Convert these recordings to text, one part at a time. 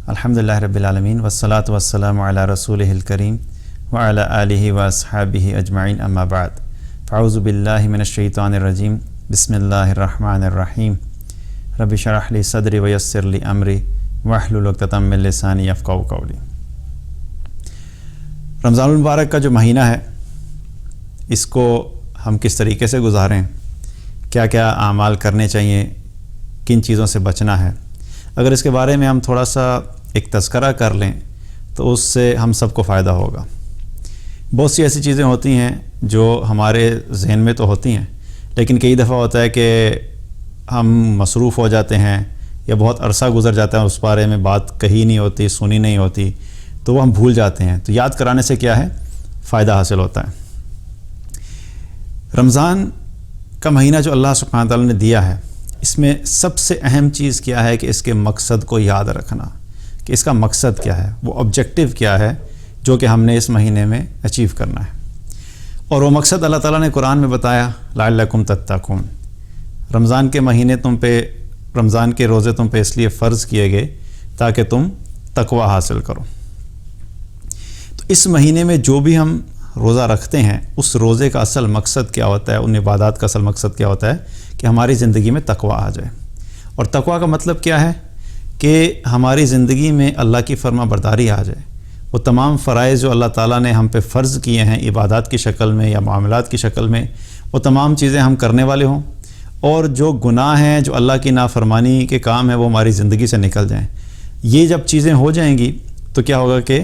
الحمدللہ رب العالمین والصلاة والسلام علی رسولہ الکریم وعلی آلہ واصحابہ اجمعین اما بعد فاعوذ باللہ من الشیطان الرجیم بسم اللہ الرحمن الرحیم رب اشرح لی صدری ویسر لی امری واحلل عقدۃ من لسانی یفقہوا قولی۔ رمضان المبارک کا جو مہینہ ہے اس کو ہم کس طریقے سے گزاریں، کیا کیا اعمال کرنے چاہیے، کن چیزوں سے بچنا ہے، اگر اس کے بارے میں ہم تھوڑا سا ایک تذکرہ کر لیں تو اس سے ہم سب کو فائدہ ہوگا۔ بہت سی ایسی چیزیں ہوتی ہیں جو ہمارے ذہن میں تو ہوتی ہیں، لیکن کئی دفعہ ہوتا ہے کہ ہم مصروف ہو جاتے ہیں یا بہت عرصہ گزر جاتا ہے، اس بارے میں بات کہی نہیں ہوتی، سنی نہیں ہوتی، تو وہ ہم بھول جاتے ہیں۔ تو یاد کرانے سے کیا ہے، فائدہ حاصل ہوتا ہے۔ رمضان کا مہینہ جو اللہ سبحانہ تعالیٰ نے دیا ہے، اس میں سب سے اہم چیز کیا ہے کہ اس کے مقصد کو یاد رکھنا، کہ اس کا مقصد کیا ہے، وہ آبجیکٹیو کیا ہے جو کہ ہم نے اس مہینے میں اچیو کرنا ہے۔ اور وہ مقصد اللہ تعالیٰ نے قرآن میں بتایا، لعلکم تتقون۔ رمضان کے مہینے رمضان کے روزے تم پہ اس لیے فرض کیے گئے تاکہ تم تقوی حاصل کرو۔ تو اس مہینے میں جو بھی ہم روزہ رکھتے ہیں، اس روزے کا اصل مقصد کیا ہوتا ہے، ان عبادات کا اصل مقصد کیا ہوتا ہے کہ ہماری زندگی میں تقوی آ جائے۔ اور تقوی کا مطلب کیا ہے کہ ہماری زندگی میں اللہ کی فرما برداری آ جائے، وہ تمام فرائض جو اللہ تعالیٰ نے ہم پہ فرض کیے ہیں عبادات کی شکل میں یا معاملات کی شکل میں، وہ تمام چیزیں ہم کرنے والے ہوں، اور جو گناہ ہیں، جو اللہ کی نافرمانی کے کام ہیں، وہ ہماری زندگی سے نکل جائیں۔ یہ جب چیزیں ہو جائیں گی تو کیا ہوگا کہ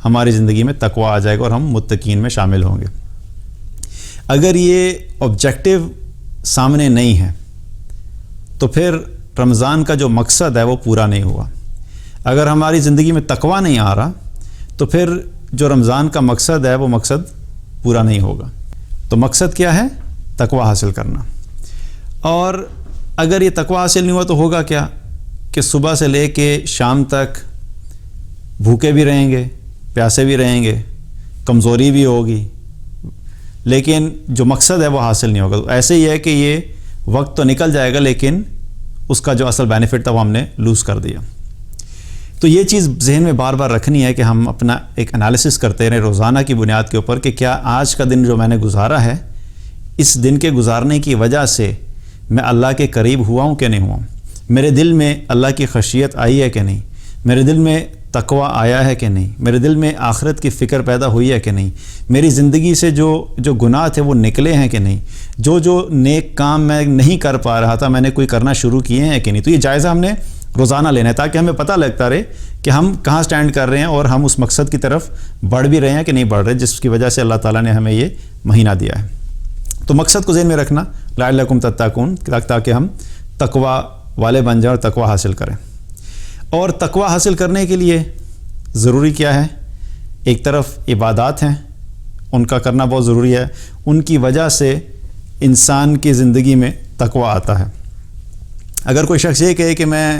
ہماری زندگی میں تقوی آ جائے گا اور ہم متقین میں شامل ہوں گے۔ اگر یہ آبجیکٹیو سامنے نہیں ہے تو پھر رمضان کا جو مقصد ہے وہ پورا نہیں ہوا۔ اگر ہماری زندگی میں تقوی نہیں آ رہا تو پھر جو رمضان کا مقصد ہے وہ مقصد پورا نہیں ہوگا۔ تو مقصد کیا ہے؟ تقوی حاصل کرنا۔ اور اگر یہ تقوی حاصل نہیں ہوا تو ہوگا کیا کہ صبح سے لے کے شام تک بھوکے بھی رہیں گے، پیاسے بھی رہیں گے، کمزوری بھی ہوگی، لیکن جو مقصد ہے وہ حاصل نہیں ہوگا۔ تو ایسے ہی ہے کہ یہ وقت تو نکل جائے گا لیکن اس کا جو اصل بینیفٹ تھا وہ ہم نے لوز کر دیا۔ تو یہ چیز ذہن میں بار بار رکھنی ہے کہ ہم اپنا ایک انالیسس کرتے رہیں روزانہ کی بنیاد کے اوپر کہ کیا آج کا دن جو میں نے گزارا ہے، اس دن کے گزارنے کی وجہ سے میں اللہ کے قریب ہوا ہوں کہ نہیں ہوا ہوں، میرے دل میں اللہ کی خشیت آئی ہے کہ نہیں، میرے دل میں تقوی آیا ہے کہ نہیں، میرے دل میں آخرت کی فکر پیدا ہوئی ہے کہ نہیں، میری زندگی سے جو گناہ تھے وہ نکلے ہیں کہ نہیں، جو نیک کام میں نہیں کر پا رہا تھا میں نے کوئی کرنا شروع کیے ہیں کہ نہیں۔ تو یہ جائزہ ہم نے روزانہ لینا ہے تاکہ ہمیں پتہ لگتا رہے کہ ہم کہاں سٹینڈ کر رہے ہیں اور ہم اس مقصد کی طرف بڑھ بھی رہے ہیں کہ نہیں بڑھ رہے، جس کی وجہ سے اللہ تعالیٰ نے ہمیں یہ مہینہ دیا ہے۔ تو مقصد کو ذہن میں رکھنا، لعلکم تتقون، تاکہ ہم تقوی والے بن جائیں اور تقوی حاصل کریں۔ اور تقوی حاصل کرنے کے لیے ضروری کیا ہے؟ ایک طرف عبادات ہیں، ان کا کرنا بہت ضروری ہے، ان کی وجہ سے انسان کی زندگی میں تقوی آتا ہے۔ اگر کوئی شخص یہ کہے کہ میں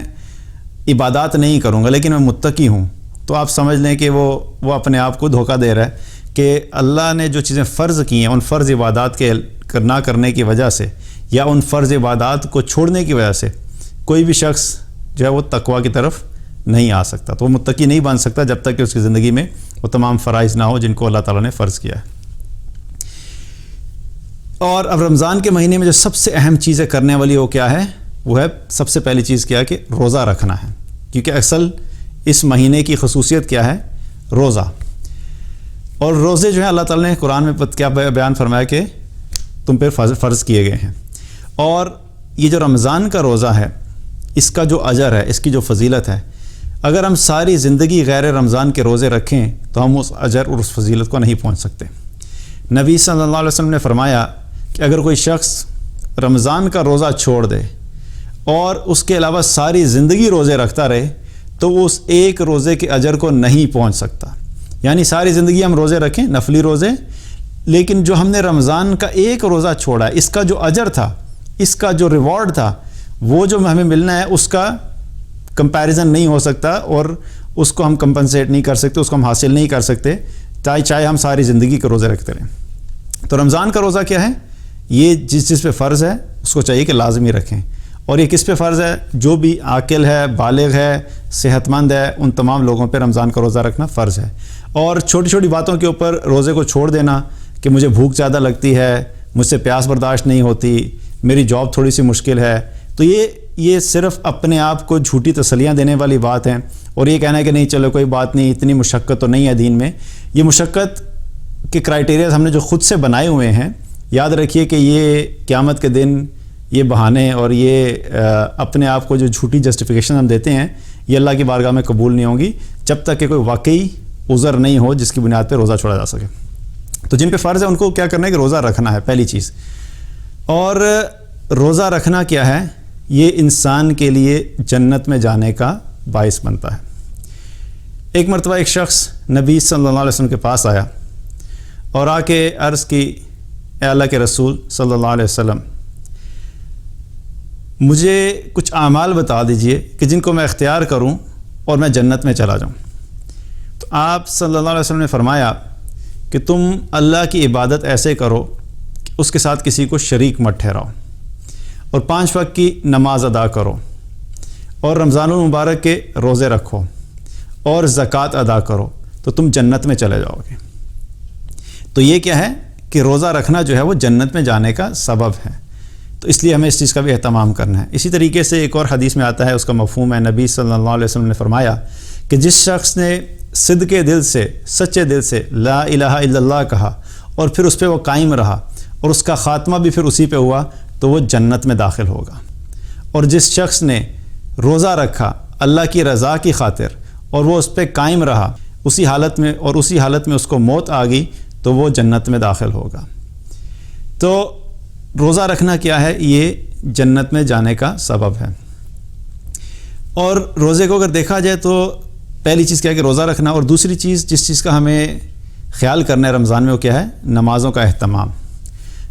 عبادات نہیں کروں گا لیکن میں متقی ہوں، تو آپ سمجھ لیں کہ وہ اپنے آپ کو دھوکہ دے رہا ہے کہ اللہ نے جو چیزیں فرض کی ہیں ان فرض عبادات کے نہ کرنے کی وجہ سے یا ان فرض عبادات کو چھوڑنے کی وجہ سے کوئی بھی شخص جو ہے وہ تقوی کی طرف نہیں آ سکتا، تو وہ متقی نہیں بن سکتا جب تک کہ اس کی زندگی میں وہ تمام فرائض نہ ہو جن کو اللہ تعالیٰ نے فرض کیا ہے۔ اور اب رمضان کے مہینے میں جو سب سے اہم چیزیں کرنے والی وہ کیا ہے؟ وہ ہے سب سے پہلی چیز کیا ہے کہ روزہ رکھنا ہے، کیونکہ اصل اس مہینے کی خصوصیت کیا ہے؟ روزہ۔ اور روزے جو ہیں اللہ تعالیٰ نے قرآن میں کیا بیان فرمایا کہ تم پہ فرض کیے گئے ہیں۔ اور یہ جو رمضان کا روزہ ہے اس کا جو اجر ہے، اس کی جو فضیلت ہے، اگر ہم ساری زندگی غیر رمضان کے روزے رکھیں تو ہم اس اجر اور اس فضیلت کو نہیں پہنچ سکتے۔ نبی صلی اللہ علیہ وسلم نے فرمایا کہ اگر کوئی شخص رمضان کا روزہ چھوڑ دے اور اس کے علاوہ ساری زندگی روزے رکھتا رہے تو وہ اس ایک روزے کے اجر کو نہیں پہنچ سکتا۔ یعنی ساری زندگی ہم روزے رکھیں، نفلی روزے، لیکن جو ہم نے رمضان کا ایک روزہ چھوڑا ہے، اس کا جو اجر تھا، اس کا جو ریوارڈ تھا، وہ جو ہمیں ملنا ہے اس کا کمپیریزن نہیں ہو سکتا اور اس کو ہم کمپنسیٹ نہیں کر سکتے، اس کو ہم حاصل نہیں کر سکتے چاہے ہم ساری زندگی کے روزے رکھتے رہیں۔ تو رمضان کا روزہ کیا ہے؟ یہ جس پہ فرض ہے اس کو چاہیے کہ لازمی رکھیں، اور یہ کس پہ فرض ہے؟ جو بھی عاقل ہے، بالغ ہے، صحت مند ہے، ان تمام لوگوں پہ رمضان کا روزہ رکھنا فرض ہے۔ اور چھوٹی چھوٹی باتوں کے اوپر روزے کو چھوڑ دینا کہ مجھے بھوک زیادہ لگتی ہے، مجھ سے پیاس برداشت نہیں ہوتی، میری جاب تھوڑی سی مشکل ہے، تو یہ صرف اپنے آپ کو جھوٹی تسلیاں دینے والی بات ہے۔ اور یہ کہنا ہے کہ نہیں چلو کوئی بات نہیں، اتنی مشقت تو نہیں ہے دین میں۔ یہ مشقت کے کرائیٹیریاز ہم نے جو خود سے بنائے ہوئے ہیں، یاد رکھیے کہ یہ قیامت کے دن یہ بہانے اور یہ اپنے آپ کو جو جھوٹی جسٹیفیکیشن ہم دیتے ہیں، یہ اللہ کی بارگاہ میں قبول نہیں ہوں گی جب تک کہ کوئی واقعی عذر نہیں ہو جس کی بنیاد پہ روزہ چھوڑا جا سکے۔ تو جن پہ فرض ہے ان کو کیا کرنا ہے کہ روزہ رکھنا ہے، پہلی چیز۔ اور روزہ رکھنا کیا ہے؟ یہ انسان کے لیے جنت میں جانے کا باعث بنتا ہے۔ ایک مرتبہ ایک شخص نبی صلی اللہ علیہ وسلم کے پاس آیا اور آ کے عرض کی، اے اللہ کے رسول صلی اللہ علیہ وسلم، مجھے کچھ اعمال بتا دیجئے کہ جن کو میں اختیار کروں اور میں جنت میں چلا جاؤں۔ تو آپ صلی اللہ علیہ وسلم نے فرمایا کہ تم اللہ کی عبادت ایسے کرو کہ اس کے ساتھ کسی کو شریک مت ٹھہراؤ، اور 5 وقت کی نماز ادا کرو، اور رمضان المبارک کے روزے رکھو، اور زکوٰۃ ادا کرو، تو تم جنت میں چلے جاؤ گے۔ تو یہ کیا ہے کہ روزہ رکھنا جو ہے وہ جنت میں جانے کا سبب ہے، تو اس لیے ہمیں اس چیز کا بھی اہتمام کرنا ہے۔ اسی طریقے سے ایک اور حدیث میں آتا ہے، اس کا مفہوم ہے، نبی صلی اللہ علیہ وسلم نے فرمایا کہ جس شخص نے صدقے دل سے، سچے دل سے لا الہ الا اللہ کہا اور پھر اس پہ وہ قائم رہا اور اس کا خاتمہ بھی پھر اسی پہ ہوا، تو وہ جنت میں داخل ہوگا۔ اور جس شخص نے روزہ رکھا اللہ کی رضا کی خاطر اور وہ اس پہ قائم رہا اسی حالت میں اس کو موت آ گئی، تو وہ جنت میں داخل ہوگا۔ تو روزہ رکھنا کیا ہے؟ یہ جنت میں جانے کا سبب ہے۔ اور روزے کو اگر دیکھا جائے تو پہلی چیز کیا ہے کہ روزہ رکھنا، اور دوسری چیز جس چیز کا ہمیں خیال کرنا ہے رمضان میں وہ کیا ہے؟ نمازوں کا اہتمام۔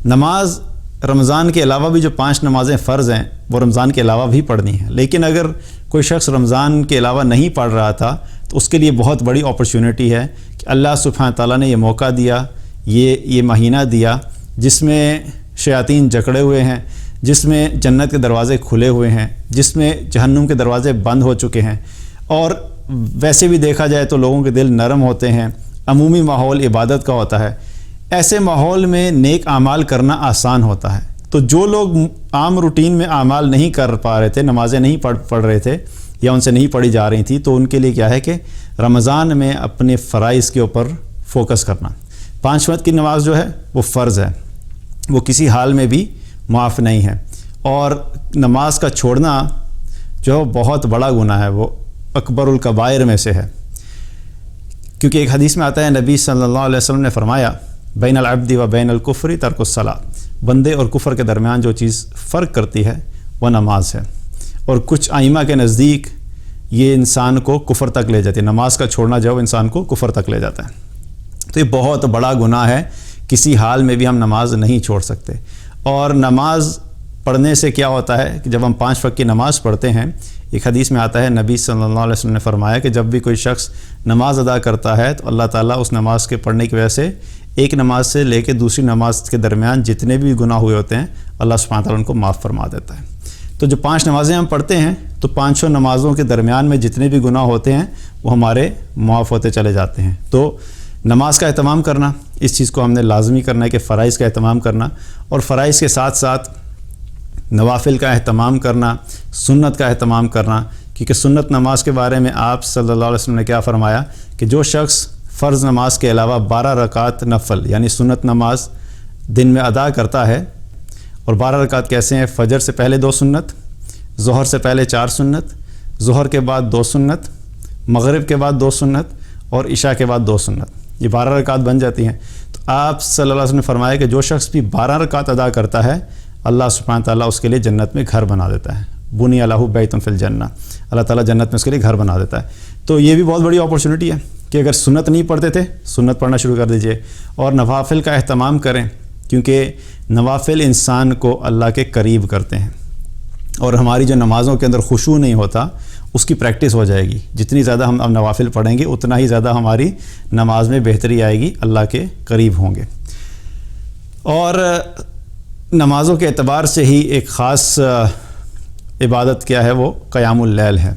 نماز رمضان کے علاوہ بھی جو 5 نمازیں فرض ہیں وہ رمضان کے علاوہ بھی پڑھنی ہیں، لیکن اگر کوئی شخص رمضان کے علاوہ نہیں پڑھ رہا تھا تو اس کے لیے بہت بڑی اپرچونٹی ہے کہ اللہ سبحانہ تعالیٰ نے یہ موقع دیا، یہ مہینہ دیا جس میں شیاطین جکڑے ہوئے ہیں، جس میں جنت کے دروازے کھلے ہوئے ہیں، جس میں جہنم کے دروازے بند ہو چکے ہیں، اور ویسے بھی دیکھا جائے تو لوگوں کے دل نرم ہوتے ہیں، عمومی ماحول عبادت کا ہوتا ہے۔ ایسے ماحول میں نیک اعمال کرنا آسان ہوتا ہے۔ تو جو لوگ عام روٹین میں اعمال نہیں کر پا رہے تھے، نمازیں نہیں پڑھ رہے تھے یا ان سے نہیں پڑھی جا رہی تھیں، تو ان کے لیے کیا ہے کہ رمضان میں اپنے فرائض کے اوپر فوکس کرنا۔ 5 وقت کی نماز جو ہے وہ فرض ہے، وہ کسی حال میں بھی معاف نہیں ہے، اور نماز کا چھوڑنا جو ہے بہت بڑا گناہ ہے، وہ اکبر الکبائر میں سے ہے۔ کیونکہ ایک حدیث میں آتا ہے، نبی صلی اللہ علیہ وسلم نے فرمایا، بین العبد و بین الکفر ترک الصلاۃ، بندے اور کفر کے درمیان جو چیز فرق کرتی ہے وہ نماز ہے۔ اور کچھ ائمہ کے نزدیک یہ انسان کو کفر تک لے جاتی ہے، نماز کا چھوڑنا جو ہے انسان کو کفر تک لے جاتا ہے۔ تو یہ بہت بڑا گناہ ہے، کسی حال میں بھی ہم نماز نہیں چھوڑ سکتے۔ اور نماز پڑھنے سے کیا ہوتا ہے کہ جب ہم 5 وقت کی نماز پڑھتے ہیں، ایک حدیث میں آتا ہے، نبی صلی اللہ علیہ وسلم نے فرمایا کہ جب بھی کوئی شخص نماز ادا کرتا ہے تو اللہ تعالیٰ اس نماز کے پڑھنے کی وجہ سے ایک نماز سے لے کے دوسری نماز کے درمیان جتنے بھی گناہ ہوئے ہوتے ہیں اللہ سبحانہ تعالیٰ ان کو معاف فرما دیتا ہے۔ تو جو 5 نمازیں ہم پڑھتے ہیں تو 5 نمازوں کے درمیان میں جتنے بھی گناہ ہوتے ہیں وہ ہمارے معاف ہوتے چلے جاتے ہیں۔ تو نماز کا اہتمام کرنا، اس چیز کو ہم نے لازمی کرنا ہے کہ فرائض کا اہتمام کرنا، اور فرائض کے ساتھ ساتھ نوافل کا اہتمام کرنا، سنت کا اہتمام کرنا، کیونکہ سنت نماز کے بارے میں آپ صلی اللہ علیہ وسلم نے کیا فرمایا کہ جو شخص فرض نماز کے علاوہ 12 رکعت نفل یعنی سنت نماز دن میں ادا کرتا ہے، اور 12 رکعت کیسے ہیں؟ فجر سے پہلے 2 سنت، ظہر سے پہلے 4 سنت، ظہر کے بعد 2 سنت، مغرب کے بعد 2 سنت، اور عشاء کے بعد 2 سنت، یہ 12 رکعت بن جاتی ہیں۔ تو آپ صلی اللہ علیہ وسلم نے فرمایا کہ جو شخص بھی 12 رکعت ادا کرتا ہے اللہ سبحانہ تعالیٰ اس کے لیے جنت میں گھر بنا دیتا ہے، بنی لہ بیت فی الجنہ، اللہ تعالیٰ جنت میں اس کے لیے گھر بنا دیتا ہے۔ تو یہ بھی بہت بڑی اپرچونٹی ہے کہ اگر سنت نہیں پڑھتے تھے سنت پڑھنا شروع کر دیجئے، اور نوافل کا اہتمام کریں، کیونکہ نوافل انسان کو اللہ کے قریب کرتے ہیں، اور ہماری جو نمازوں کے اندر خشوع نہیں ہوتا اس کی پریکٹس ہو جائے گی۔ جتنی زیادہ ہم اب نوافل پڑھیں گے اتنا ہی زیادہ ہماری نماز میں بہتری آئے گی، اللہ کے قریب ہوں گے۔ اور نمازوں کے اعتبار سے ہی ایک خاص عبادت کیا ہے؟ وہ قیام اللیل ہے،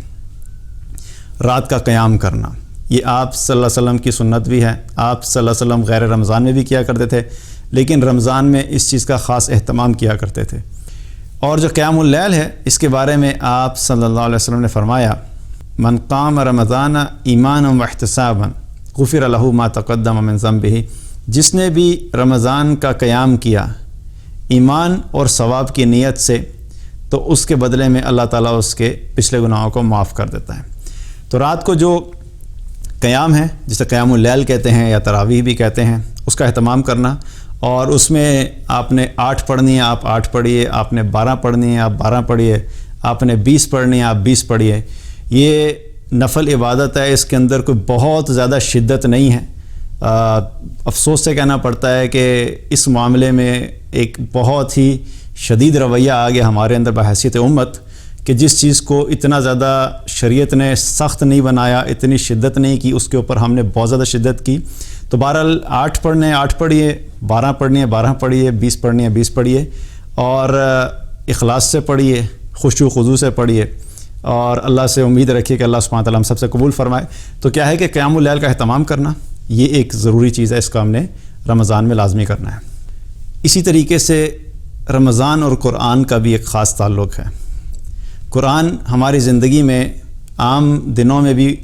رات کا قیام کرنا۔ یہ آپ صلی اللہ علیہ وسلم کی سنت بھی ہے، آپ صلی اللہ علیہ وسلم غیر رمضان میں بھی کیا کرتے تھے، لیکن رمضان میں اس چیز کا خاص اہتمام کیا کرتے تھے۔ اور جو قیام اللیل ہے اس کے بارے میں آپ صلی اللہ علیہ وسلم نے فرمایا، من قام رمضان ایمانا واحتسابا غفر لہ ما تقدم من ذنبہ، جس نے بھی رمضان کا قیام کیا ایمان اور ثواب کی نیت سے تو اس کے بدلے میں اللہ تعالیٰ اس کے پچھلے گناہوں کو معاف کر دیتا ہے۔ تو رات کو جو قیام ہے جسے قیام اللیل کہتے ہیں یا تراویح بھی کہتے ہیں، اس کا اہتمام کرنا، اور اس میں آپ نے 8 پڑھنی ہے آپ 8 پڑھیے، آپ نے 12 پڑھنی ہے آپ 12 پڑھیے، آپ نے 20 پڑھنی ہے آپ 20 پڑھیے۔ یہ نفل عبادت ہے، اس کے اندر کوئی بہت زیادہ شدت نہیں ہے۔ افسوس سے کہنا پڑتا ہے کہ اس معاملے میں ایک بہت ہی شدید رویہ آ گیا ہمارے اندر بحیثیت امت، کہ جس چیز کو اتنا زیادہ شریعت نے سخت نہیں بنایا، اتنی شدت نہیں کی، اس کے اوپر ہم نے بہت زیادہ شدت کی۔ تو بہرحال 8 پڑھنے 8 پڑھیے، 12 پڑھنی ہے 12 پڑھیے، 20 پڑھنی ہے 20 پڑھیے، اور اخلاص سے پڑھیے، خشوع و خضوع سے پڑھیے، اور اللہ سے امید رکھیے کہ اللہ سبحانہ تعالیٰ ہم سب سے قبول فرمائے۔ تو کیا ہے کہ قیام اللیل کا اہتمام کرنا یہ ایک ضروری چیز ہے، اس کا ہم نے رمضان میں لازمی کرنا ہے۔ اسی طریقے سے رمضان اور قرآن کا بھی ایک خاص تعلق ہے۔ قرآن ہماری زندگی میں عام دنوں میں بھی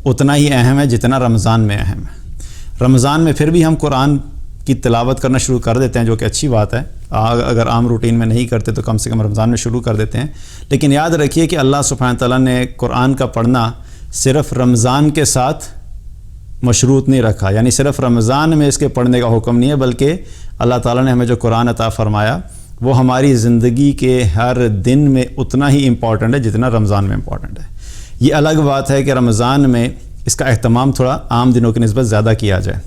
اتنا ہی اہم ہے جتنا رمضان میں اہم ہے۔ رمضان میں پھر بھی ہم قرآن کی تلاوت کرنا شروع کر دیتے ہیں، جو کہ اچھی بات ہے، اگر عام روٹین میں نہیں کرتے تو کم سے کم رمضان میں شروع کر دیتے ہیں۔ لیکن یاد رکھیے کہ اللہ سبحانہ تعالیٰ نے قرآن کا پڑھنا صرف رمضان کے ساتھ مشروط نہیں رکھا، یعنی صرف رمضان میں اس کے پڑھنے کا حکم نہیں ہے، بلکہ اللہ تعالیٰ نے ہمیں جو قرآن عطا فرمایا وہ ہماری زندگی کے ہر دن میں اتنا ہی امپورٹنٹ ہے جتنا رمضان میں امپورٹنٹ ہے۔ یہ الگ بات ہے کہ رمضان میں اس کا اہتمام تھوڑا عام دنوں کی نسبت زیادہ کیا جائے،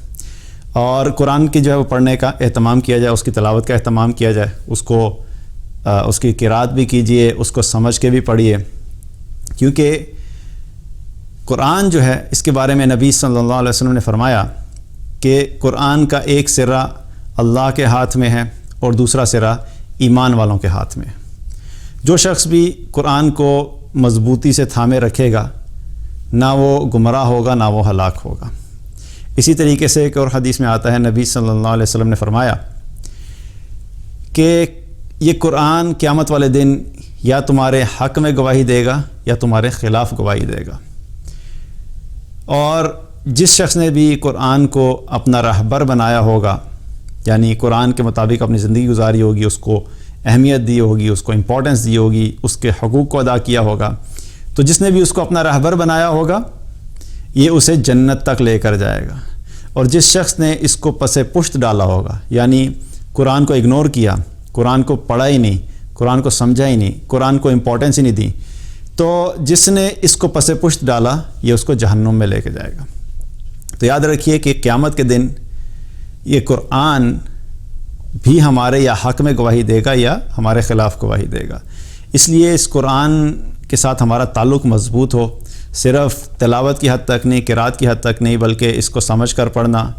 اور قرآن کی جو ہے وہ پڑھنے کا اہتمام کیا جائے، اس کی تلاوت کا اہتمام کیا جائے، اس کی قرات بھی کیجئے، اس کو سمجھ کے بھی پڑھیے، کیونکہ قرآن جو ہے اس کے بارے میں نبی صلی اللہ علیہ وسلم نے فرمایا کہ قرآن کا ایک سرا اللہ کے ہاتھ میں ہے اور دوسرا سرا ایمان والوں کے ہاتھ میں۔ جو شخص بھی قرآن کو مضبوطی سے تھامے رکھے گا، نہ وہ گمراہ ہوگا نہ وہ ہلاک ہوگا۔ اسی طریقے سے ایک اور حدیث میں آتا ہے، نبی صلی اللہ علیہ وسلم نے فرمایا کہ یہ قرآن قیامت والے دن یا تمہارے حق میں گواہی دے گا یا تمہارے خلاف گواہی دے گا، اور جس شخص نے بھی قرآن کو اپنا رہبر بنایا ہوگا، یعنی قرآن کے مطابق اپنی زندگی گزاری ہوگی، اس کو اہمیت دی ہوگی، اس کو امپورٹنس دی ہوگی، اس کے حقوق کو ادا کیا ہوگا، تو جس نے بھی اس کو اپنا رہبر بنایا ہوگا یہ اسے جنت تک لے کر جائے گا، اور جس شخص نے اس کو پس پشت ڈالا ہوگا، یعنی قرآن کو اگنور کیا، قرآن کو پڑھا ہی نہیں، قرآن کو سمجھا ہی نہیں، قرآن کو امپورٹنس ہی نہیں دی، تو جس نے اس کو پس پشت ڈالا یہ اس کو جہنم میں لے کے جائے گا۔ تو یاد رکھیے کہ قیامت کے دن یہ قرآن بھی ہمارے یا حق میں گواہی دے گا یا ہمارے خلاف گواہی دے گا۔ اس لیے اس قرآن کے ساتھ ہمارا تعلق مضبوط ہو، صرف تلاوت کی حد تک نہیں، قرات کی حد تک نہیں، بلکہ اس کو سمجھ کر پڑھنا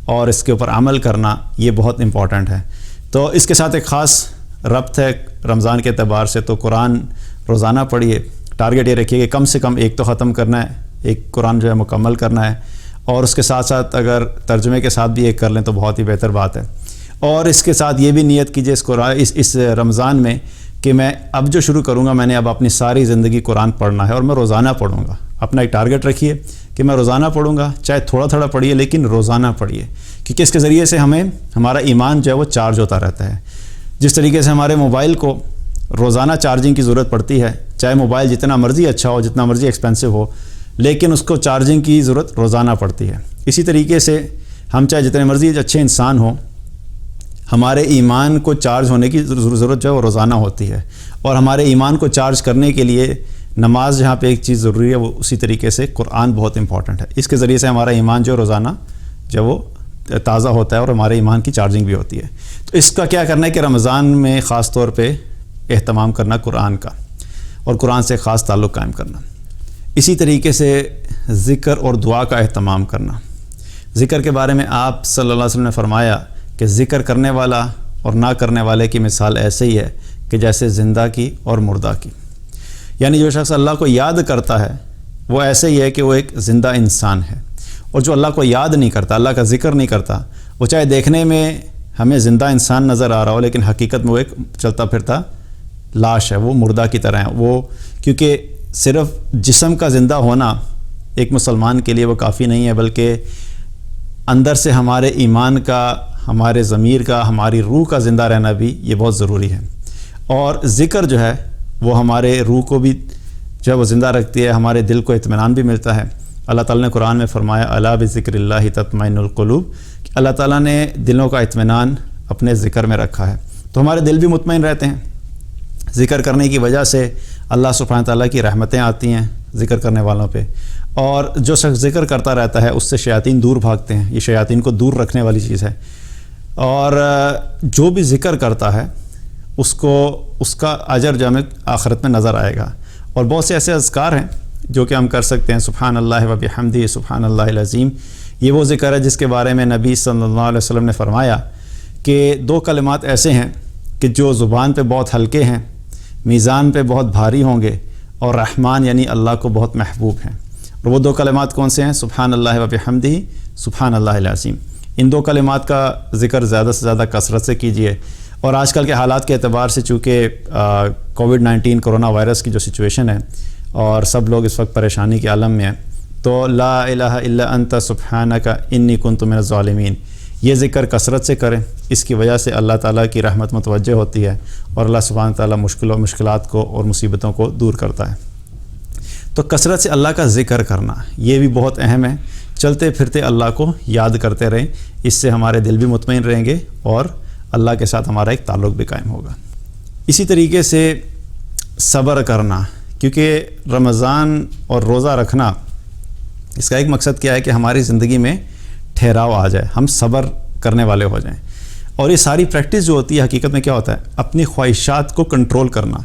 اور اس کے اوپر عمل کرنا یہ بہت امپورٹنٹ ہے۔ تو اس کے ساتھ ایک خاص ربط ہے رمضان کے اعتبار سے، تو قرآن روزانہ پڑھیے، ٹارگٹ یہ رکھیے کہ کم سے کم ایک تو ختم کرنا ہے، ایک قرآن جو ہے مکمل کرنا ہے، اور اس کے ساتھ ساتھ اگر ترجمے کے ساتھ بھی ایک کر لیں تو بہت ہی بہتر بات ہے۔ اور اس کے ساتھ یہ بھی نیت کیجیے اس رمضان میں کہ میں اب جو شروع کروں گا، میں نے اب اپنی ساری زندگی قرآن پڑھنا ہے اور میں روزانہ پڑھوں گا۔ اپنا ایک ٹارگٹ رکھیے کہ میں روزانہ پڑھوں گا، چاہے تھوڑا تھوڑا پڑھیے لیکن روزانہ پڑھیے، کیونکہ اس کے ذریعے سے ہمارا ایمان جو ہے وہ چارج ہوتا رہتا ہے۔ جس طریقے سے ہمارے موبائل کو روزانہ چارجنگ کی ضرورت پڑتی ہے، چاہے موبائل جتنا مرضی اچھا ہو، جتنا مرضی ایکسپینسو ہو، لیکن اس کو چارجنگ کی ضرورت روزانہ پڑتی ہے۔ اسی طریقے سے ہم چاہے جتنے مرضی اچھے انسان ہوں، ہمارے ایمان کو چارج ہونے کی ضرورت جو ہے وہ روزانہ ہوتی ہے، اور ہمارے ایمان کو چارج کرنے کے لیے نماز جہاں پہ ایک چیز ضروری ہے، وہ اسی طریقے سے قرآن بہت امپورٹنٹ ہے۔ اس کے ذریعے سے ہمارا ایمان جو روزانہ جو وہ تازہ ہوتا ہے اور ہمارے ایمان کی چارجنگ بھی ہوتی ہے۔ تو اس کا کیا کرنا ہے کہ رمضان میں خاص طور پہ اہتمام کرنا قرآن کا، اور قرآن سے خاص تعلق قائم کرنا۔ اسی طریقے سے ذکر اور دعا کا اہتمام کرنا۔ ذکر کے بارے میں آپ صلی اللہ علیہ وسلم نے فرمایا کہ ذکر کرنے والا اور نہ کرنے والے کی مثال ایسے ہی ہے کہ جیسے زندہ کی اور مردہ کی۔ یعنی جو شخص اللہ کو یاد کرتا ہے وہ ایسے ہی ہے کہ وہ ایک زندہ انسان ہے، اور جو اللہ کو یاد نہیں کرتا، اللہ کا ذکر نہیں کرتا، وہ چاہے دیکھنے میں ہمیں زندہ انسان نظر آ رہا ہو لیکن حقیقت میں وہ ایک چلتا پھرتا لاش ہے، وہ مردہ کی طرح ہے وہ، کیونکہ صرف جسم کا زندہ ہونا ایک مسلمان کے لیے وہ کافی نہیں ہے، بلکہ اندر سے ہمارے ایمان کا، ہمارے ضمیر کا، ہماری روح کا زندہ رہنا بھی یہ بہت ضروری ہے۔ اور ذکر جو ہے وہ ہمارے روح کو بھی جو ہے وہ زندہ رکھتی ہے، ہمارے دل کو اطمینان بھی ملتا ہے۔ اللہ تعالیٰ نے قرآن میں فرمایا الا بذکر اللہ تطمئن القلوب، کہ اللہ تعالیٰ نے دلوں کا اطمینان اپنے ذکر میں رکھا ہے، تو ہمارے دل بھی مطمئن رہتے ہیں۔ ذکر کرنے کی وجہ سے اللہ سبحانہ تعالیٰ کی رحمتیں آتی ہیں ذکر کرنے والوں پہ، اور جو شخص ذکر کرتا رہتا ہے اس سے شیاطین دور بھاگتے ہیں، یہ شیاطین کو دور رکھنے والی چیز ہے۔ اور جو بھی ذکر کرتا ہے اس کا اجر جو ہمیں آخرت میں نظر آئے گا۔ اور بہت سے ایسے اذکار ہیں جو کہ ہم کر سکتے ہیں، سبحان اللہ و بحمدہ، سبحان اللہ العظیم، یہ وہ ذکر ہے جس کے بارے میں نبی صلی اللہ علیہ وسلم نے فرمایا کہ 2 کلمات ایسے ہیں کہ جو زبان پہ بہت ہلکے ہیں، میزان پہ بہت بھاری ہوں گے، اور رحمان یعنی اللہ کو بہت محبوب ہیں۔ اور وہ 2 کلمات کون سے ہیں؟ سبحان اللہ و بحمدہ، سبحان اللہ العظیم۔ ان 2 کلمات کا ذکر زیادہ سے زیادہ کثرت سے کیجیے۔ اور آج کل کے حالات کے اعتبار سے چونکہ کووڈ-19 کرونا وائرس کی جو سچویشن ہے اور سب لوگ اس وقت پریشانی کے عالم میں ہیں، تو لا الہ الا انت سبحانک انی کنت من الظالمین، یہ ذکر کثرت سے کریں، اس کی وجہ سے اللہ تعالیٰ کی رحمت متوجہ ہوتی ہے اور اللہ سبحانہ تعالیٰ مشکلات کو اور مصیبتوں کو دور کرتا ہے۔ تو کثرت سے اللہ کا ذکر کرنا یہ بھی بہت اہم ہے، چلتے پھرتے اللہ کو یاد کرتے رہیں، اس سے ہمارے دل بھی مطمئن رہیں گے اور اللہ کے ساتھ ہمارا ایک تعلق بھی قائم ہوگا۔ اسی طریقے سے صبر کرنا، کیونکہ رمضان اور روزہ رکھنا اس کا ایک مقصد کیا ہے کہ ہماری زندگی میں ٹھہراؤ آ جائے، ہم صبر کرنے والے ہو جائیں۔ اور یہ ساری پریکٹس جو ہوتی ہے حقیقت میں کیا ہوتا ہے؟ اپنی خواہشات کو کنٹرول کرنا۔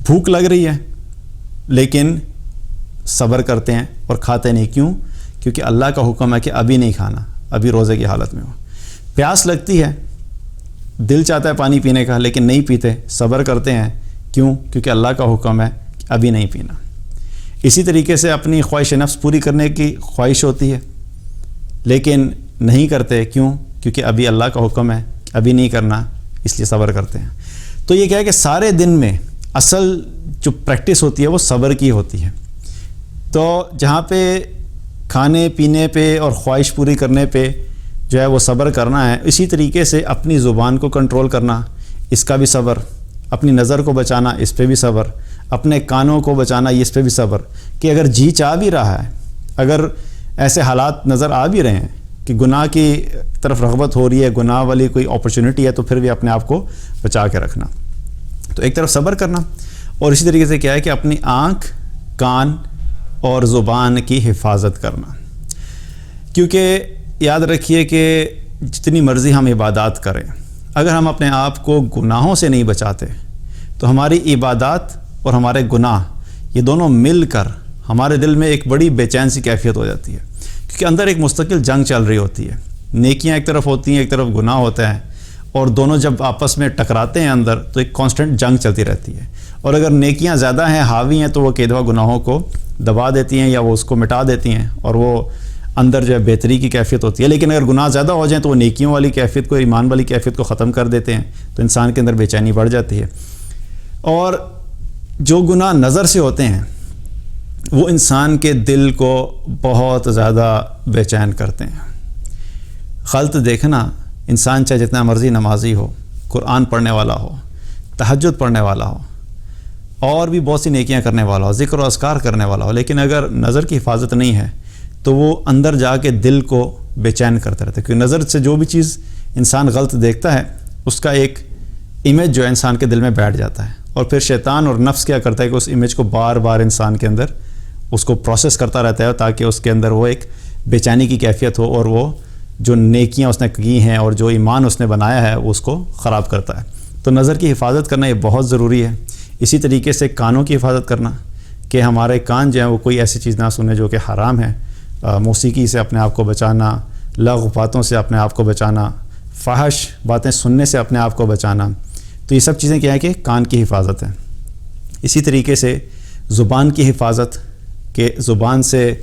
بھوک لگ رہی ہے لیکن صبر کرتے ہیں اور کھاتے نہیں، کیوں؟ کیونکہ اللہ کا حکم ہے کہ ابھی نہیں کھانا، ابھی روزے کی حالت میں ہو۔ پیاس لگتی ہے، دل چاہتا ہے پانی پینے کا لیکن نہیں پیتے، صبر کرتے ہیں، کیوں؟ کیونکہ اللہ کا حکم ہے کہ ابھی نہیں پینا۔ اسی طریقے سے اپنی خواہش نفس پوری کرنے کی خواہش ہوتی ہے لیکن نہیں کرتے، کیوں؟ کیونکہ ابھی اللہ کا حکم ہے، ابھی نہیں کرنا، اس لیے صبر کرتے ہیں۔ تو یہ کیا ہے کہ سارے دن میں اصل جو پریکٹس ہوتی ہے وہ صبر کی ہوتی ہے۔ تو جہاں پہ کھانے پینے پہ اور خواہش پوری کرنے پہ جو ہے وہ صبر کرنا ہے، اسی طریقے سے اپنی زبان کو کنٹرول کرنا، اس کا بھی صبر، اپنی نظر کو بچانا، اس پہ بھی صبر، اپنے کانوں کو بچانا، اس پہ بھی صبر، کہ اگر جی چاہ بھی رہا ہے، اگر ایسے حالات نظر آ بھی رہے ہیں کہ گناہ کی طرف رغبت ہو رہی ہے، گناہ والی کوئی اپرچونٹی ہے، تو پھر بھی اپنے آپ کو بچا کے رکھنا۔ تو ایک طرف صبر کرنا، اور اسی طریقے سے کیا ہے کہ اپنی آنکھ، کان اور زبان کی حفاظت کرنا، کیونکہ یاد رکھیے کہ جتنی مرضی ہم عبادات کریں، اگر ہم اپنے آپ کو گناہوں سے نہیں بچاتے تو ہماری عبادات اور ہمارے گناہ یہ دونوں مل کر ہمارے دل میں ایک بڑی بے چین سی کیفیت ہو جاتی ہے، کیونکہ اندر ایک مستقل جنگ چل رہی ہوتی ہے، نیکیاں ایک طرف ہوتی ہیں، ایک طرف گناہ ہوتا ہے، اور دونوں جب آپس میں ٹکراتے ہیں اندر تو ایک کانسٹنٹ جنگ چلتی رہتی ہے۔ اور اگر نیکیاں زیادہ ہیں، حاوی ہیں، تو وہ کئی دفعہ گناہوں کو دبا دیتی ہیں یا وہ اس کو مٹا دیتی ہیں، اور وہ اندر جو ہے بہتری کی کیفیت ہوتی ہے۔ لیکن اگر گناہ زیادہ ہو جائیں تو وہ نیکیوں والی کیفیت کو، ایمان والی کیفیت کو ختم کر دیتے ہیں، تو انسان کے اندر بے چینی بڑھ جاتی ہے۔ اور جو گناہ نظر سے ہوتے ہیں وہ انسان کے دل کو بہت زیادہ بے چین کرتے ہیں۔ غلط دیکھنا، انسان چاہے جتنا مرضی نمازی ہو، قرآن پڑھنے والا ہو، تہجد پڑھنے والا ہو، اور بھی بہت سی نیکیاں کرنے والا ہو، ذکر و اذکار کرنے والا ہو، لیکن اگر نظر کی حفاظت نہیں ہے تو وہ اندر جا کے دل کو بے چین کرتا رہتا ہے، کیونکہ نظر سے جو بھی چیز انسان غلط دیکھتا ہے اس کا ایک امیج جو ہے انسان کے دل میں بیٹھ جاتا ہے، اور پھر شیطان اور نفس کیا کرتا ہے کہ اس امیج کو بار بار انسان کے اندر اس کو پروسیس کرتا رہتا ہے تاکہ اس کے اندر وہ ایک بے چینی کی کیفیت ہو، اور وہ جو نیکیاں اس نے کی ہیں اور جو ایمان اس نے بنایا ہے وہ اس کو خراب کرتا ہے۔ تو نظر کی حفاظت کرنا یہ بہت ضروری ہے۔ اسی طریقے سے کانوں کی حفاظت کرنا، کہ ہمارے کان جو ہیں وہ کوئی ایسی چیز نہ سنیں جو کہ حرام ہے، موسیقی سے اپنے آپ کو بچانا، لغو باتوں سے اپنے آپ کو بچانا، فحش باتیں سننے سے اپنے آپ کو بچانا، تو یہ سب چیزیں کیا ہے کہ کان کی حفاظت ہے۔ اسی طریقے سے زبان کی حفاظت، کہ زبان سے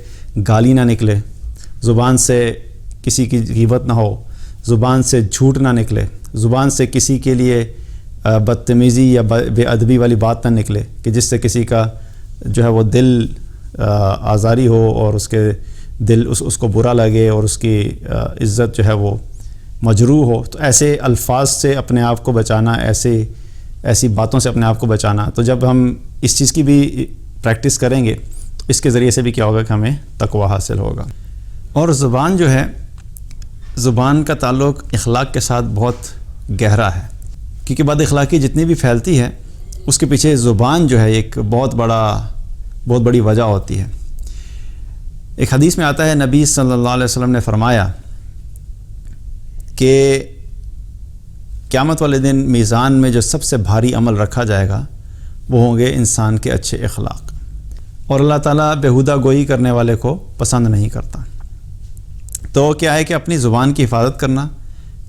گالی نہ نکلے، زبان سے کسی کی غیبت نہ ہو، زبان سے جھوٹ نہ نکلے، زبان سے کسی کے لیے بدتمیزی یا بے ادبی والی بات نہ نکلے کہ جس سے کسی کا جو ہے وہ دل آزاری ہو اور اس کے دل اس کو برا لگے اور اس کی عزت جو ہے وہ مجروح ہو. تو ایسے الفاظ سے اپنے آپ کو بچانا، ایسی باتوں سے اپنے آپ کو بچانا. تو جب ہم اس چیز کی بھی پریکٹس کریں گے تو اس کے ذریعے سے بھی کیا ہوگا کہ ہمیں تقوی حاصل ہوگا. اور زبان جو ہے، زبان کا تعلق اخلاق کے ساتھ بہت گہرا ہے، کیونکہ بد اخلاقی جتنی بھی پھیلتی ہے اس کے پیچھے زبان جو ہے ایک بہت بڑی وجہ ہوتی ہے. ایک حدیث میں آتا ہے، نبی صلی اللہ علیہ وسلم نے فرمایا کہ قیامت والے دن میزان میں جو سب سے بھاری عمل رکھا جائے گا وہ ہوں گے انسان کے اچھے اخلاق، اور اللہ تعالیٰ بیہودہ گوئی کرنے والے کو پسند نہیں کرتا. تو کیا ہے کہ اپنی زبان کی حفاظت کرنا،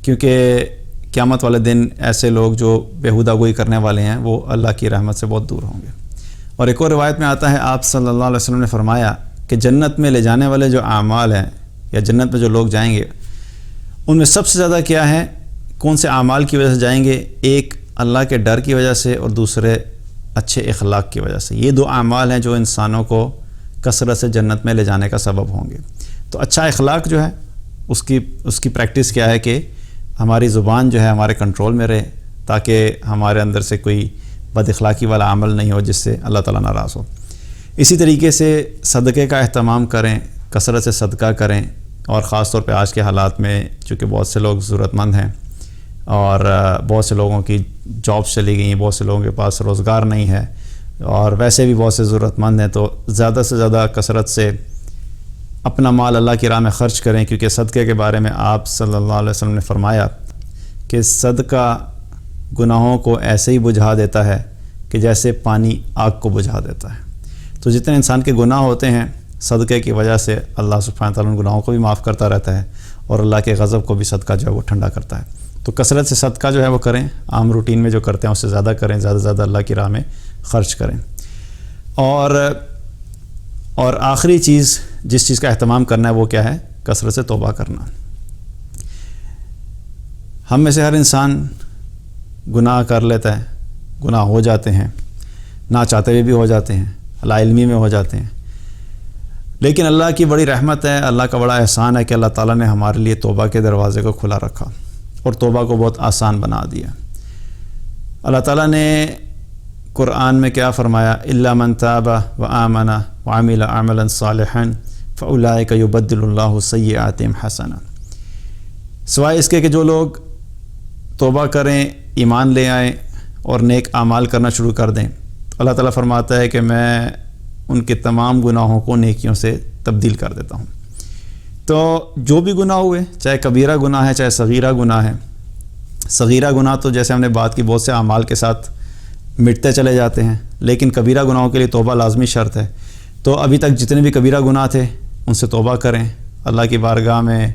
کیونکہ قیامت والے دن ایسے لوگ جو بیہودہ گوئی کرنے والے ہیں وہ اللہ کی رحمت سے بہت دور ہوں گے. اور ایک اور روایت میں آتا ہے، آپ صلی اللہ علیہ وسلم نے فرمایا کہ جنت میں لے جانے والے جو اعمال ہیں یا جنت میں جو لوگ جائیں گے ان میں سب سے زیادہ کیا ہے، کون سے اعمال کی وجہ سے جائیں گے؟ ایک اللہ کے ڈر کی وجہ سے اور دوسرے اچھے اخلاق کی وجہ سے. یہ دو اعمال ہیں جو انسانوں کو کثرت سے جنت میں لے جانے کا سبب ہوں گے. تو اچھا اخلاق جو ہے اس کی پریکٹس کیا ہے کہ ہماری زبان جو ہے ہمارے کنٹرول میں رہے، تاکہ ہمارے اندر سے کوئی بد اخلاقی والا عمل نہیں ہو جس سے اللہ تعالیٰ ناراض ہو. اسی طریقے سے صدقے کا اہتمام کریں، کثرت سے صدقہ کریں، اور خاص طور پہ آج کے حالات میں چونکہ بہت سے لوگ ضرورت مند ہیں اور بہت سے لوگوں کی جابس چلی گئی ہیں، بہت سے لوگوں کے پاس روزگار نہیں ہے، اور ویسے بھی بہت سے ضرورت مند ہیں. تو زیادہ سے زیادہ کثرت سے اپنا مال اللہ کی راہ میں خرچ کریں، کیونکہ صدقے کے بارے میں آپ صلی اللہ علیہ وسلم نے فرمایا کہ صدقہ گناہوں کو ایسے ہی بجھا دیتا ہے کہ جیسے پانی آگ کو بجھا دیتا ہے. تو جتنے انسان کے گناہ ہوتے ہیں صدقے کی وجہ سے اللہ سبحانہ تعالیٰ ان گناہوں کو بھی معاف کرتا رہتا ہے، اور اللہ کے غضب کو بھی صدقہ جو ہے وہ ٹھنڈا کرتا ہے. تو کثرت سے صدقہ جو ہے وہ کریں، عام روٹین میں جو کرتے ہیں اس سے زیادہ کریں، زیادہ سے زیادہ اللہ کی راہ میں خرچ کریں. اور آخری چیز جس چیز کا اہتمام کرنا ہے وہ کیا ہے؟ کثرت سے توبہ کرنا. ہم میں سے ہر انسان گناہ کر لیتا ہے، گناہ ہو جاتے ہیں، نہ چاہتے ہوئے بھی ہو جاتے ہیں، لا علمی میں ہو جاتے ہیں. لیکن اللہ کی بڑی رحمت ہے، اللہ کا بڑا احسان ہے کہ اللہ تعالیٰ نے ہمارے لیے توبہ کے دروازے کو کھلا رکھا اور توبہ کو بہت آسان بنا دیا. اللہ تعالیٰ نے قرآن میں کیا فرمایا؟ الا من تاب وآمن وعمل عملا صالحا فاولئک یبدل اللہ سیئاتہم حسنات. سوائے اس کے کہ جو لوگ توبہ کریں، ایمان لے آئیں اور نیک اعمال کرنا شروع کر دیں، تو اللہ تعالیٰ فرماتا ہے کہ میں ان کے تمام گناہوں کو نیکیوں سے تبدیل کر دیتا ہوں. تو جو بھی گناہ ہوئے، چاہے کبیرہ گناہ ہے چاہے صغیرہ گناہ ہے، صغیرہ گناہ تو جیسے ہم نے بات کی بہت سے اعمال کے ساتھ مٹتے چلے جاتے ہیں، لیکن کبیرہ گناہوں کے لیے توبہ لازمی شرط ہے. تو ابھی تک جتنے بھی کبیرہ گناہ تھے ان سے توبہ کریں، اللہ کی بارگاہ میں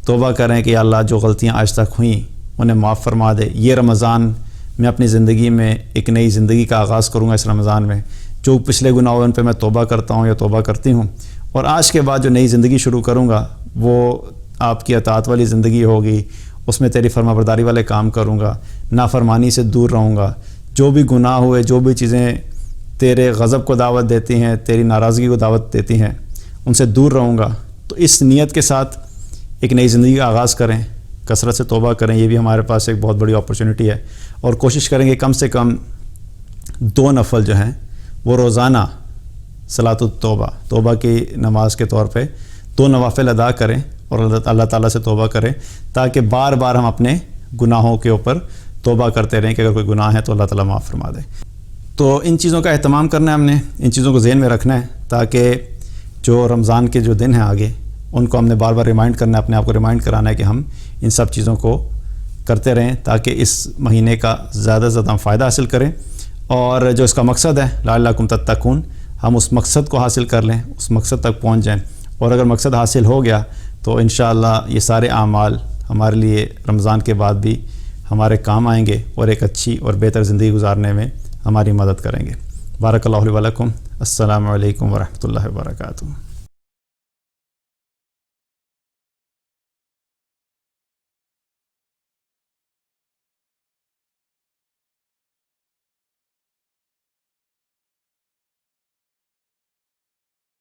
توبہ کریں کہ یا اللہ جو غلطیاں آج تک ہوئیں انہیں معاف فرما دے. یہ رمضان میں اپنی زندگی میں ایک نئی زندگی کا آغاز کروں گا. اس رمضان میں جو پچھلے گناہ ہوئے ان پہ میں توبہ کرتا ہوں یا توبہ کرتی ہوں، اور آج کے بعد جو نئی زندگی شروع کروں گا وہ آپ کی اطاعت والی زندگی ہوگی، اس میں تیری فرما برداری والے کام کروں گا، نافرمانی سے دور رہوں گا. جو بھی گناہ ہوئے، جو بھی چیزیں تیرے غضب کو دعوت دیتی ہیں، تیری ناراضگی کو دعوت دیتی ہیں، ان سے دور رہوں گا. تو اس نیت کے ساتھ ایک نئی زندگی کا آغاز کریں، کثرت سے توبہ کریں. یہ بھی ہمارے پاس ایک بہت بڑی اپرچونٹی ہے، اور کوشش کریں گے کم سے کم 2 نفل جو ہیں وہ روزانہ صلاۃ التوبہ، توبہ کی نماز کے طور پہ 2 نوافل ادا کریں اور اللہ تعالیٰ سے توبہ کریں، تاکہ بار بار ہم اپنے گناہوں کے اوپر توبہ کرتے رہیں کہ اگر کوئی گناہ ہے تو اللہ تعالیٰ معاف فرما دے. تو ان چیزوں کا اہتمام کرنا ہے ہم نے، ان چیزوں کو ذہن میں رکھنا ہے، تاکہ جو رمضان کے جو دن ہیں آگے ان کو ہم نے بار بار ریمائنڈ کرنا ہے، اپنے آپ کو ریمائنڈ کرانا ہے کہ ہم ان سب چیزوں کو کرتے رہیں، تاکہ اس مہینے کا زیادہ سے زیادہ ہم فائدہ حاصل کریں، اور جو اس کا مقصد ہے لعلکم تتقون، ہم اس مقصد کو حاصل کر لیں، اس مقصد تک پہنچ جائیں. اور اگر مقصد حاصل ہو گیا تو انشاءاللہ یہ سارے اعمال ہمارے لیے رمضان کے بعد بھی ہمارے کام آئیں گے اور ایک اچھی اور بہتر زندگی گزارنے میں ہماری مدد کریں گے. بارک اللہ لی و لکم. السلام علیکم ورحمۃ اللہ وبرکاتہ.